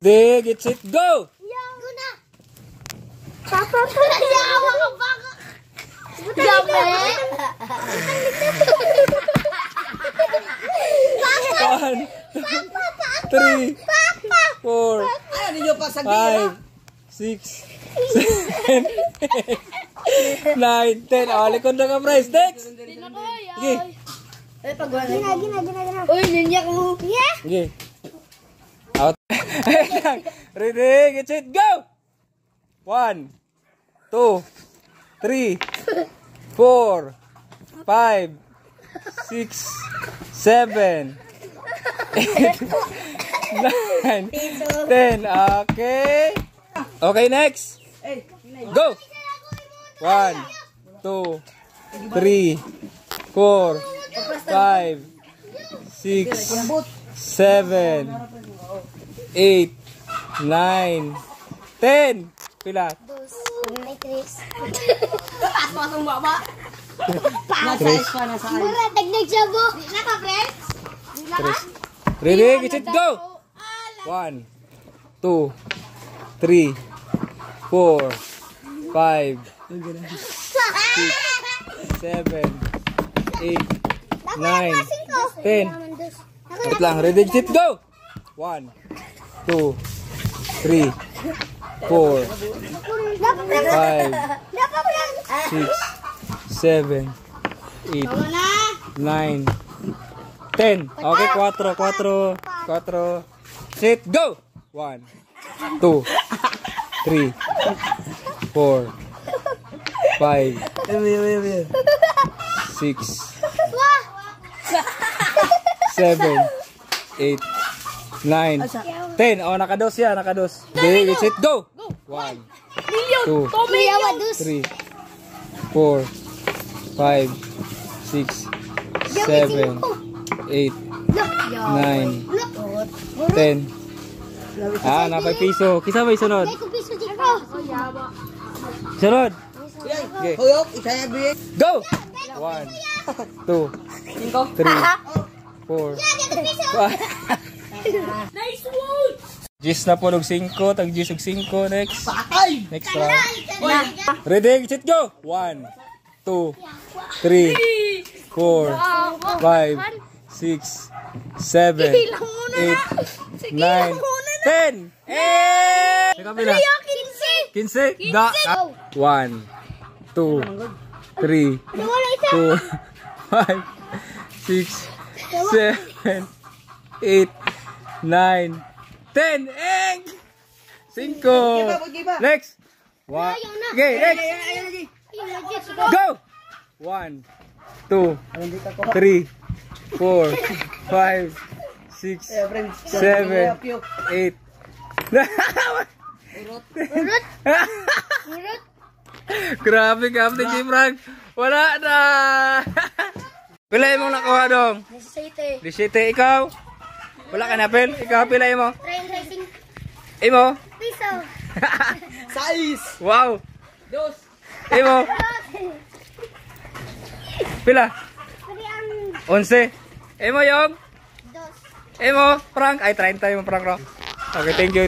Ready, get set, go! Go na! Papa, yawa ka baka! Yawa! 1, 2, 3, 4, 5, 6, 7, 8, 9, 10. Oh, likod na ka, Bryce. Next! Sige. Gina. Uy, ninya ko. Yeah! Sige. Out. Ready, get set, go! 1, 2, 3, 4, 5, 6, 7, 8, 9, 10. Okay. Okay, next. Go. 1, 2, 3, 4, 5, 6, 7, 8, 9, 10. Pila? May Chris. Tres. Mura, tagnig siya mo. Di na ka, friends? Di na ka? Ready, get set, go! 1, 2, 3, 4, 5, 6, 7, 8, 9, 10. Wait lang, ready, get set, go! 1, 2, 3, 4, 5, 6, 7, 8, 9, 10. Okay, 4. Set, go! 1, 2, 3, 4, 5, 6, 7, 8, 9, 10. Oh, nakados yan, nakados. Okay, set, go! 1, 2, 3, 4, 5, 6, 7, 8, 9, 10. Ah, napay piso. Kisa ba sunod? Sunod. Okay. Go! 1, 2, 3, 4, 5. Nice one! Gis na po og 5, tag gis og 5 next. Next round. Ready, set, go. 1, 2, 3, 4, 5, 6, 7, 8, 9, 10. Eh! Kapila. 15. Da. 1, 2, 3, 4, 5, 6, 7, 8, 9, 10. Egg! 5. Next. Okay, next. Go! 1, 2, 3, 4, 5, 6, 7, 8. Grabe, Captain Jimrag. Wala na. Pilay mo nakuha dong. 17. Ikaw? Wala ka na, Pel? Ikaw, pilay mo? Imo? Piso. Sais! Wow. Dos! Imo? Pila? 11. Imo yung? Imo? Frank? Ay, 30 yung Frank, bro. Okay, thank you.